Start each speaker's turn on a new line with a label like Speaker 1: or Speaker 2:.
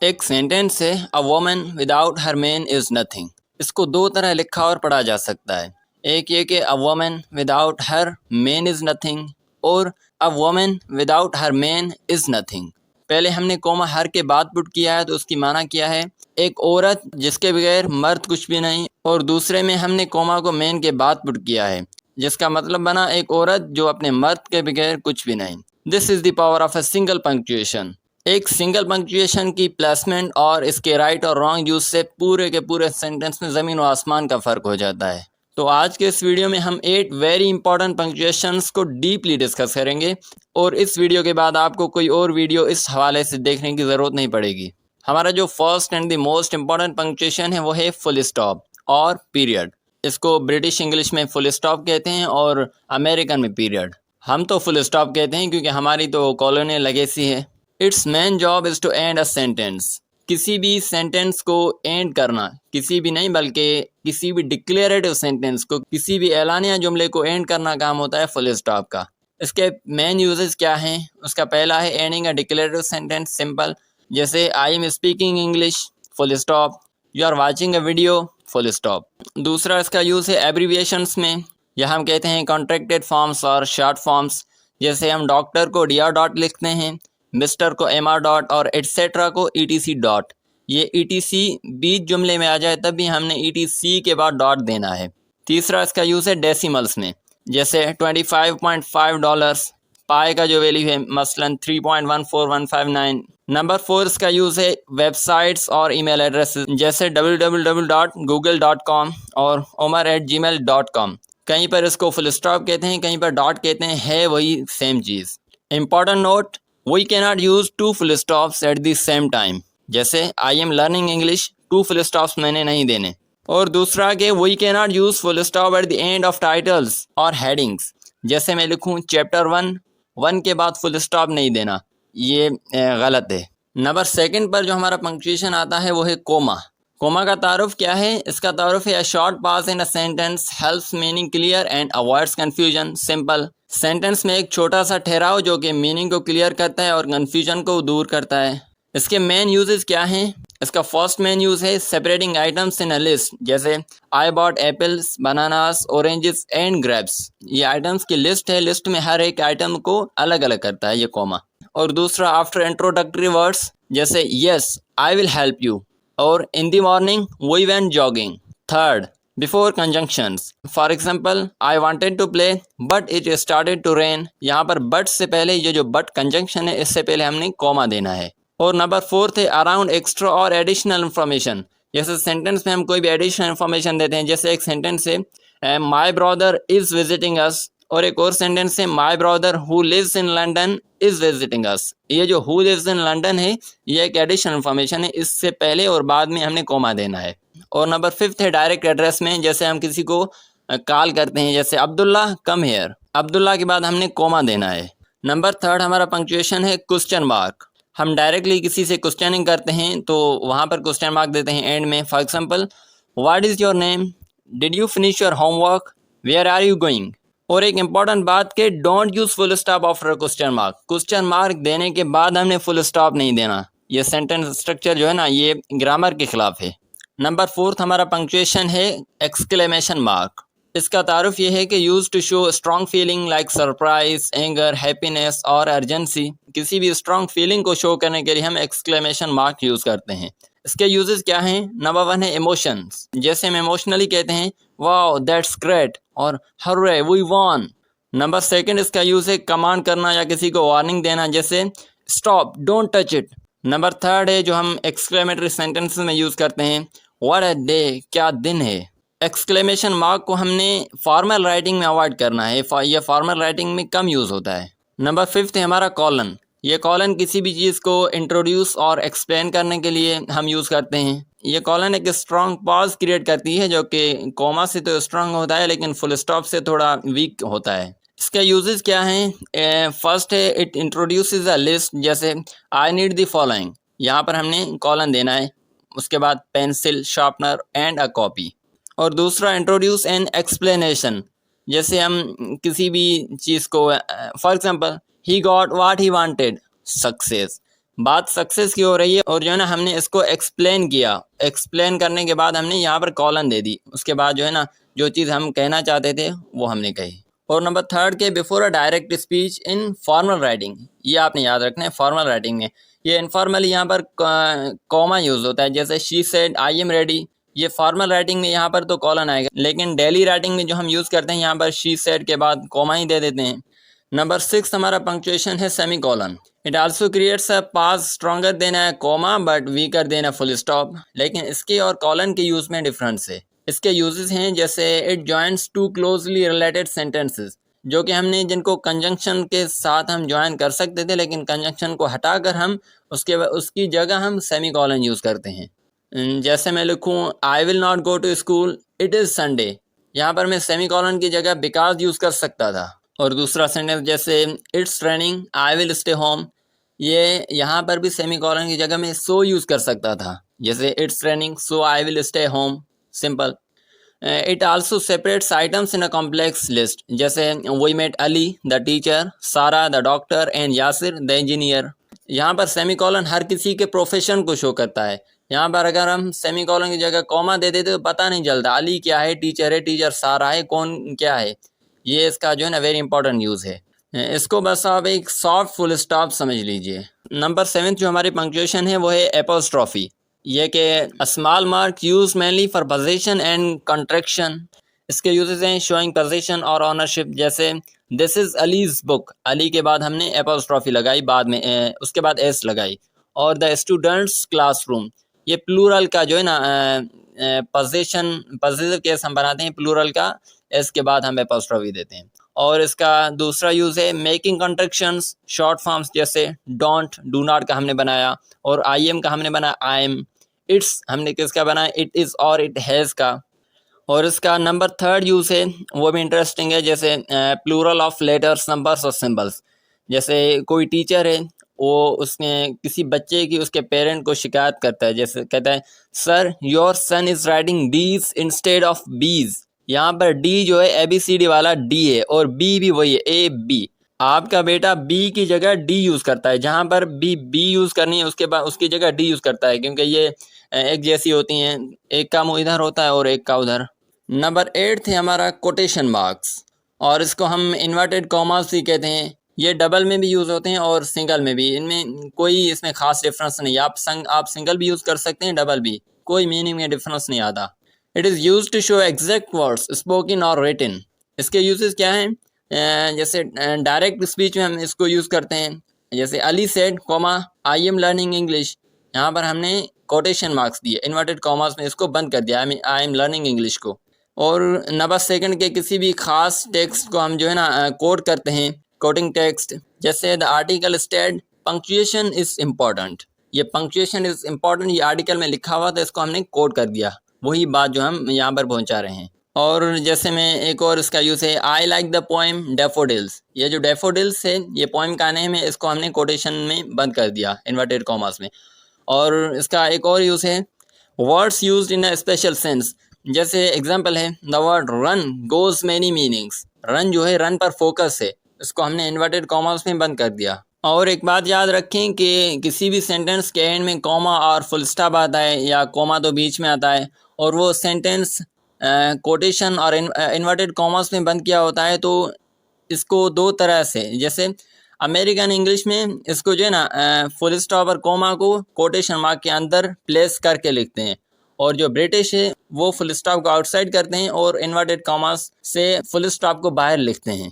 Speaker 1: एक सेंटेंस है, अ woman without her man is nothing. इसको दो तरह लिखा और पढ़ा जा सकता है। एक ये कि a woman without her man is nothing, और a woman without her man is nothing. पहले हमने कोमा हर के बाद पुट किया है तो उसकी माना किया है एक औरत जिसके बगैर मर्द कुछ भी नहीं, और दूसरे में हमने कोमा को मैन के बाद पुट किया है जिसका मतलब बना एक औरत जो अपने मर्द के बगैर कुछ भी नहीं। This is the power of a single punctuation. एक सिंगल पंक्चुएशन की प्लेसमेंट और इसके राइट और रॉन्ग यूज से पूरे के पूरे सेंटेंस में ज़मीन और आसमान का फ़र्क हो जाता है। तो आज के इस वीडियो में हम 8 वेरी इंपॉर्टेंट पंक्चुएशंस को डीपली डिस्कस करेंगे, और इस वीडियो के बाद आपको कोई और वीडियो इस हवाले से देखने की ज़रूरत नहीं पड़ेगी। हमारा जो first and the most important punctuation है वो है फुल स्टॉप और पीरियड। इसको ब्रिटिश इंग्लिश में फुल स्टॉप कहते हैं और अमेरिकन में पीरियड। हम तो फुल स्टॉप कहते हैं क्योंकि हमारी तो कॉलोनियल लेगेसी है। It's main job is to end a sentence. किसी भी सेंटेंस को एंड करना, किसी भी नहीं बल्कि किसी भी डिक्लेरेटिव सेंटेंस को, किसी भी एलानिया जुमले को एंड करना काम होता है फुल स्टॉप का। इसके मेन यूजेस क्या हैं? उसका पहला है ending a declarative sentence simple, जैसे I am speaking English full stop, you are watching a video full stop. दूसरा इसका यूज़ है एब्रीविएशंस में, या हम कहते हैं कॉन्ट्रैक्टेड फॉर्म्स और शॉर्ट फॉर्म्स। जैसे हम डॉक्टर को डी.आर. डॉट लिखते हैं, मिस्टर को एम.आर. डॉट और एट्सेट्रा को ई.टी.सी. डॉट। ये ई.टी.सी. बीच जुमले में आ जाए तब भी हमने ई.टी.सी. के बाद डॉट देना है। तीसरा इसका यूज़ है डेसिमल्स में, जैसे $25.5 पाई का जो वैल्यू है मसलन 3.14159। नंबर 4 इसका यूज़ है वेबसाइट्स और ईमेल एड्रेसेस, जैसे www.google.com और omar@gmail.com। कहीं पर इसको फुल स्टॉप कहते हैं, कहीं पर डॉट कहते हैं, है वही सेम चीज़। Important note, we cannot use 2 full stops at the same time. जैसे I am learning English, 2 full stops मैंने नहीं देने। और दूसरा कि we cannot use full stop at the end of titles और हेडिंग्स। जैसे मैं लिखूँ चैप्टर 1 के बाद फुल स्टॉप नहीं देना, ये गलत है। नंबर 2 पर जो हमारा पंक्चुएशन आता है वो है कोमा। कोमा का तारुफ क्या है? इसका तारुफ है a short pass in a sentence helps meaning clear and avoids confusion simple. Sentence में एक छोटा सा ठहराव जो कि मीनिंग को क्लियर करता है और कन्फ्यूजन को दूर करता है। इसके मेन यूजेस क्या हैं? इसका फर्स्ट मेन यूज़ है separating items in a list, जैसे I bought apples, bananas, oranges and grapes. ये आइटम्स की लिस्ट है, लिस्ट में हर एक आइटम को अलग अलग करता है ये कोमा। और दूसरा आफ्टर इंट्रोडक्टरी वर्ड्स, जैसे yes I will help you और in the morning we went jogging. Third, before conjunctions, for example I wanted to play but it started to rain. यहाँ पर बट से पहले ये जो बट कंजंक्शन है इससे पहले हमने कोमा देना है। और नंबर 4 है अराउंड एक्स्ट्रा और एडिशनल इन्फॉर्मेशन। जैसे सेंटेंस में हम कोई भी एडिशनल इन्फॉर्मेशन देते हैं, जैसे एक सेंटेंस है my brother is visiting us, और एक और सेंटेंस है my brother who lives in London is visiting us. ये जो हु लिव्स इन लंदन है ये एक एडिशनल इन्फॉर्मेशन है, इससे पहले और बाद में हमने कोमा देना है। और नंबर 5 है डायरेक्ट एड्रेस में, जैसे हम किसी को कॉल करते हैं, जैसे अब्दुल्ला कम हेयर, अब्दुल्ला के बाद हमने कोमा देना है। नंबर 3 हमारा पंक्चुएशन है क्वेश्चन मार्क। हम डायरेक्टली किसी से क्वेश्चनिंग करते हैं तो वहाँ पर क्वेश्चन मार्क देते हैं एंड में। For example what is your name, did you finish your homework, where are you going. और एक इम्पॉर्टेंट बात कि don't use full stop after question mark. Question mark देने के बाद हमने फुल स्टॉप नहीं देना। ये सेंटेंस स्ट्रक्चर जो है ना, ये ग्रामर के खिलाफ है। नंबर 4 हमारा पंक्चुएशन है एक्सक्लेमेशन मार्क। इसका तारुफ ये है कि use to show strong feeling like surprise, anger, happiness और अर्जेंसी। किसी भी स्ट्रॉन्ग फीलिंग को शो करने के लिए हम एक्सक्लेमेशन मार्क यूज़ करते हैं। इसके यूजेस क्या हैं? नंबर 1 है इमोशंस, जैसे हम इमोशनली कहते हैं वाओ दैट्स ग्रेट और हर्रे वी वॉन। नंबर 2 इसका यूज़ है कमांड करना या किसी को वार्निंग देना, जैसे stop don't touch it. Number 3 है जो हम एक्सक्लेमेटरी सेंटेंसेस में यूज़ करते हैं, व्हाट अ डे, क्या दिन है। एक्सक्लेमेशन मार्क को हमने फॉर्मल राइटिंग में अवॉइड करना है, यह फॉर्मल राइटिंग में कम यूज़ होता है। नंबर 5 है हमारा कॉलन। ये कॉलन किसी भी चीज़ को इंट्रोड्यूस और एक्सप्लेन करने के लिए हम यूज़ करते हैं। ये कॉलन एक स्ट्रॉन्ग पॉज क्रिएट करती है जो कि कोमा से तो स्ट्रॉन्ग होता है लेकिन फुल स्टॉप से थोड़ा वीक होता है। इसके यूजेस क्या हैं? फर्स्ट है इट इंट्रोड्यूसेस अ लिस्ट, जैसे आई नीड द फॉलोइंग, यहाँ पर हमने कॉलन देना है। उसके बाद pencil, sharpener and a copy. और दूसरा इंट्रोड्यूस एन एक्सप्लेनेशन, जैसे हम किसी भी चीज़ को for example he got what he wanted success, बात सक्सेस की हो रही है और जो है ना हमने इसको एक्सप्लेन किया, एक्सप्लेन करने के बाद हमने यहाँ पर कॉलन दे दी, उसके बाद जो है ना जो चीज़ हम कहना चाहते थे वो हमने कही। और नंबर थर्ड के before a direct speech in formal writing, ये आपने याद रखना है। फॉर्मल राइटिंग में ये इनफॉर्मली यहाँ पर कॉमा यूज़ होता है, जैसे she said I am ready, ये फॉर्मल राइटिंग में यहाँ पर तो कॉलन आएगा, लेकिन डेली राइटिंग में जो हम यूज़ करते हैं यहाँ पर शी सेड के बाद कॉमा ही दे देते हैं। नंबर 6 हमारा पंक्चुएशन है semicolon. It also creates a pause stronger than a comma but weaker than a full stop, लेकिन इसके और कॉलन के यूज़ में डिफरेंस है। इसके यूजेस हैं जैसे it joints two closely related sentences, जो कि हमने जिनको कंजंक्शन के साथ हम ज्वाइन कर सकते थे, लेकिन कंजंक्शन को हटाकर हम उसकी जगह हम सेमी कॉलन यूज़ करते हैं। जैसे मैं लिखूँ I will not go to school it is Sunday, यहाँ पर मैं सेमी कॉलन की जगह बिकॉज यूज़ कर सकता था। और दूसरा सेंटेंस जैसे it's raining I will stay home, ये यहाँ पर भी सेमी कॉलन की जगह में सो यूज़ कर सकता था, जैसे it's raining so I will stay home, simple. It also separates items in a complex list, जैसे we met Ali the teacher, Sara the doctor and Yasir the engineer. यहाँ पर सेमी कॉलन हर किसी के प्रोफेशन को शो करता है। यहाँ पर अगर हम सेमी कॉलन की जगह कॉमा दे देते तो पता नहीं चलता अली क्या है, टीचर सारा है, कौन क्या है। ये इसका जो है ना वेरी इंपॉर्टेंट यूज़ है। इसको बस आप एक सॉफ्ट फुल स्टॉप समझ लीजिए। नंबर 7 जो हमारी पंक्चुएशन है वो है एपोस्ट्रॉफी, ये कि a small mark use mainly for position and contraction. इसके यूजेस हैं शोइंग पोजीशन और ऑनरशिप, जैसे this is allies book, Ali के बाद हमने एपोस्ट्रॉफी लगाई, बाद में उसके बाद एस लगाई। और द स्टूडेंट्स क्लासरूम, ये प्लूरल का जो है ना पोजीशन पॉजिटिव केस हम बनाते हैं प्लूरल का, एस के बाद हम एपोस्ट्रॉफी देते हैं। और इसका दूसरा यूज़ है मेकिंग कंट्रैक्शंस, शॉर्ट फॉर्म्स जैसे डोंट, डू नॉट का हमने बनाया, और आई एम का हमने बनाया आई एम, इट्स हमने किसका बनाया इट इज़ और इट हैज़ का। और इसका नंबर 3 यूज़ है वो भी इंटरेस्टिंग है, जैसे प्लूरल ऑफ लेटर्स, नंबर्स और सिंबल्स। जैसे कोई टीचर है, वो उसने किसी बच्चे की उसके पेरेंट को शिकायत करता है, जैसे कहता है sir your son is writing D's instead of B's, यहाँ पर डी जो है ABCD वाला डी है और बी भी वही है AB। आपका बेटा बी की जगह डी यूज़ करता है, जहाँ पर बी यूज़ करनी है उसके बाद उसकी जगह डी यूज़ करता है, क्योंकि ये एक जैसी होती हैं, एक का मुँह इधर होता है और एक का उधर। नंबर 8 है हमारा कोटेशन मार्क्स, और इसको हम इन्वर्टेड कॉमास भी कहते हैं। ये डबल में भी यूज़ होते हैं और सिंगल में भी, इनमें कोई इसमें खास डिफरेंस नहीं। आप सिंगल भी यूज़ कर सकते हैं, डबल भी, कोई मीनिंग में डिफरेंस नहीं आता। It is use to show exact words spoken और रिटन। इसके यूजेस क्या हैं, जैसे डायरेक्ट स्पीच में हम इसको यूज़ करते हैं, जैसे Ali said comma I am learning English, यहाँ पर हमने कोटेशन मार्क्स दिए, इन्वर्टेड कॉमास में इसको बंद कर दिया, आई एम लर्निंग इंग्लिश को। और नंबर 2 के किसी भी खास टेक्स्ट को हम जो है ना कोट करते हैं, कोटिंग टेक्स्ट, जैसे the article stated punctuation is important, ये पंक्चुएशन इज़ इम्पॉर्टेंट, ये आर्टिकल में लिखा हुआ था, इसको हमने कोट कर दिया, वही बात जो हम यहाँ पर पहुँचा रहे हैं। और जैसे मैं एक और इसका यूज़ है I like the poem daffodils, ये जो डैफोडिल्स है ये पोएम का नेम है, इसको हमने कोटेशन में बंद कर दिया इन्वर्टेड कॉमास में। और इसका एक और यूज़ है words used in a special sense, जैसे एग्जांपल है the word run goes many meanings, run जो है रन पर फोकस है, इसको हमने इन्वर्टेड कॉमास में बंद कर दिया। और एक बात याद रखें कि किसी भी सेंटेंस के एंड में कॉमा और फुल स्टॉप आता है या कॉमा तो बीच में आता है, और वो सेंटेंस कोटेशन और इन्वर्टेड कॉमास में बंद किया होता है, तो इसको दो तरह से, जैसे अमेरिकन इंग्लिश में इसको जो है ना फुल स्टॉप और कॉमा को कोटेशन मार्क के अंदर प्लेस करके लिखते हैं, और जो ब्रिटिश है वो फुल स्टॉप को आउटसाइड करते हैं और इन्वर्टेड कॉमास से फुल स्टॉप को बाहर लिखते हैं।